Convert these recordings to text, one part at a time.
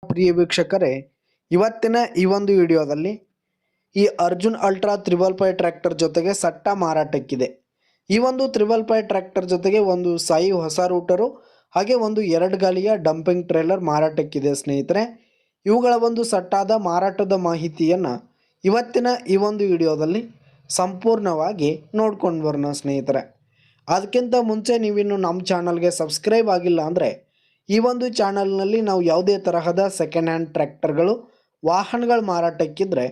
ಪ್ರಿಯ ವೀಕ್ಷಕರೇ, ಇವತ್ತಿನ ಈ ಒಂದು ವಿಡಿಯೋದಲ್ಲಿ ಈ ಅರ್ಜುನ್ ಅಲ್ಟ್ರಾ 555 ಟ್ರ್ಯಾಕ್ಟರ್ ಜೊತೆಗೆ ಸಟ್ಟ ಮಾರಾಟಕ್ಕಿದೆ. ಈ ಒಂದು 555 ಟ್ರ್ಯಾಕ್ಟರ್ ಜೊತೆಗೆ ಒಂದು ಸಾಯಿ ಹೊಸ ರೂಟರು ಹಾಗೆ ಒಂದು 2 ಗಾಲಿಯ ಡಂಪಿಂಗ್ ಟ್ರೇಲರ್ ಮಾರಾಟಕ್ಕಿದೆ ಸ್ನೇಹಿತರೆ. ಇವುಗಳ ಒಂದು ಸಟ್ಟಾದ ಮಾರಾಟದ ಮಾಹಿತಿಯನ್ನು ಇವತ್ತಿನ ಈ ಒಂದು ವಿಡಿಯೋದಲ್ಲಿ ಸಂಪೂರ್ಣವಾಗಿ ನೋಡ್ಕೊಂಡು ಬರೋಣ ಸ್ನೇಹಿತರೆ. ಅದಕ್ಕಿಂತ ಮುಂಚೆ ನೀವಿನ್ನು ನಮ್ಮ ಚಾನಲ್ಗೆ ಸಬ್ಸ್ಕ್ರೈಬ್ ಆಗಿಲ್ಲ ಅಂದರೆ ಈ ಒಂದು ಚಾನಲ್ನಲ್ಲಿ ನಾವು ಯಾವುದೇ ತರಹದ ಸೆಕೆಂಡ್ ಹ್ಯಾಂಡ್ ಟ್ರ್ಯಾಕ್ಟರ್ಗಳು ವಾಹನಗಳ ಮಾರಾಟಕ್ಕಿದ್ರೆ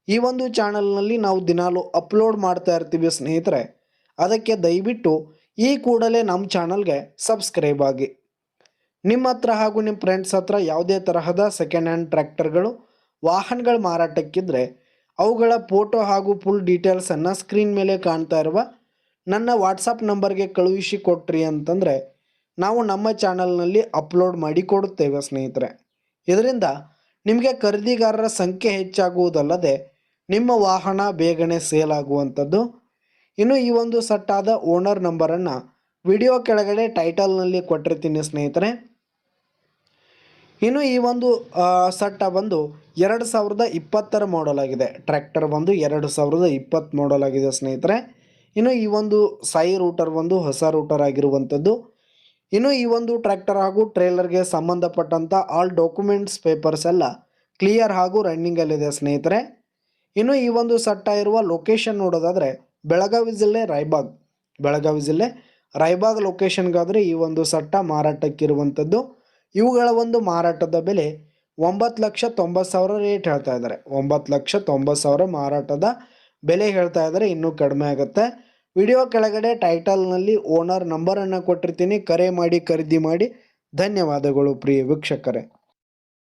ಈ ಒಂದು ಚಾನಲ್ನಲ್ಲಿ ನಾವು ದಿನಾಲು ಅಪ್ಲೋಡ್ ಮಾಡ್ತಾ ಇರ್ತೀವಿ ಸ್ನೇಹಿತರೆ. ಅದಕ್ಕೆ ದಯವಿಟ್ಟು ಈ ಕೂಡಲೇ ನಮ್ಮ ಚಾನಲ್ಗೆ ಸಬ್ಸ್ಕ್ರೈಬ್ ಆಗಿ. ನಿಮ್ಮ ಹತ್ರ ಹಾಗೂ ನಿಮ್ಮ ಫ್ರೆಂಡ್ಸ್ ಹತ್ರ ಯಾವುದೇ ತರಹದ ಸೆಕೆಂಡ್ ಹ್ಯಾಂಡ್ ಟ್ರ್ಯಾಕ್ಟರ್ಗಳು ವಾಹನಗಳ ಮಾರಾಟಕ್ಕಿದ್ರೆ ಅವುಗಳ ಫೋಟೋ ಹಾಗೂ ಫುಲ್ ಡೀಟೇಲ್ಸನ್ನು ಸ್ಕ್ರೀನ್ ಮೇಲೆ ಕಾಣ್ತಾ ಇರುವ ನನ್ನ ವಾಟ್ಸಪ್ ನಂಬರ್ಗೆ ಕಳುಹಿಸಿ ಕೊಟ್ರಿ ಅಂತಂದರೆ ನಾವು ನಮ್ಮ ಚಾನಲ್ನಲ್ಲಿ ಅಪ್ಲೋಡ್ ಮಾಡಿ ಕೊಡುತ್ತೇವೆ ಸ್ನೇಹಿತರೆ. ಇದರಿಂದ ನಿಮಗೆ ಖರೀದಿಗಾರರ ಸಂಖ್ಯೆ ಹೆಚ್ಚಾಗುವುದಲ್ಲದೆ ನಿಮ್ಮ ವಾಹನ ಬೇಗನೆ ಸೇಲ್ ಆಗುವಂಥದ್ದು. ಇನ್ನು ಈ ಒಂದು ಸಟ್ಟಾದ ಓನರ್ ನಂಬರನ್ನು ವಿಡಿಯೋ ಕೆಳಗಡೆ ಟೈಟಲ್ನಲ್ಲಿ ಕೊಟ್ಟಿರ್ತೀನಿ ಸ್ನೇಹಿತರೆ. ಇನ್ನು ಈ ಒಂದು ಸಟ್ಟ ಬಂದು 2020 ಮಾಡಲ್ ಆಗಿದೆ. ಟ್ರ್ಯಾಕ್ಟರ್ ಬಂದು 2020 ಮಾಡಲ್ ಆಗಿದೆ ಸ್ನೇಹಿತರೆ. ಇನ್ನು ಈ ಒಂದು ಸಾಯಿ ರೂಟರ್ ಒಂದು ಹೊಸ ರೂಟರ್ ಆಗಿರುವಂಥದ್ದು. ಇನ್ನು ಈ ಒಂದು ಟ್ರ್ಯಾಕ್ಟರ್ ಹಾಗೂ ಟ್ರೇಲರ್ಗೆ ಸಂಬಂಧಪಟ್ಟಂಥ ಆಲ್ ಡಾಕ್ಯುಮೆಂಟ್ಸ್ ಪೇಪರ್ಸ್ ಎಲ್ಲ ಕ್ಲಿಯರ್ ಹಾಗೂ ರನ್ನಿಂಗಲ್ಲಿದೆ ಸ್ನೇಹಿತರೆ. ಇನ್ನು ಈ ಒಂದು ಸಟ್ಟ ಇರುವ ಲೊಕೇಶನ್ ನೋಡೋದಾದರೆ ಬೆಳಗಾವಿ ಜಿಲ್ಲೆ ರಾಯಬಾಗ್ ಲೊಕೇಶನ್ಗಾದರೆ ಈ ಒಂದು ಸಟ್ಟ ಮಾರಾಟಕ್ಕಿರುವಂಥದ್ದು. ಇವುಗಳ ಒಂದು ಮಾರಾಟದ ಬೆಲೆ 9,90,000 ರೇಟ್ ಹೇಳ್ತಾ ಇದ್ದಾರೆ. 9,90,000 ಮಾರಾಟದ ಬೆಲೆ ಹೇಳ್ತಾ ಇದ್ದಾರೆ. ಇನ್ನೂ ಕಡಿಮೆ ಆಗುತ್ತೆ. ವಿಡಿಯೋ ಕೆಳಗಡೆ ಟೈಟಲ್ನಲ್ಲಿ ಓನರ್ ನಂಬರನ್ನು ಕೊಟ್ಟಿರ್ತೀನಿ. ಕರೆ ಮಾಡಿ ಖರೀದಿ ಮಾಡಿ. ಧನ್ಯವಾದಗಳು ಪ್ರಿಯ ವೀಕ್ಷಕರೇ.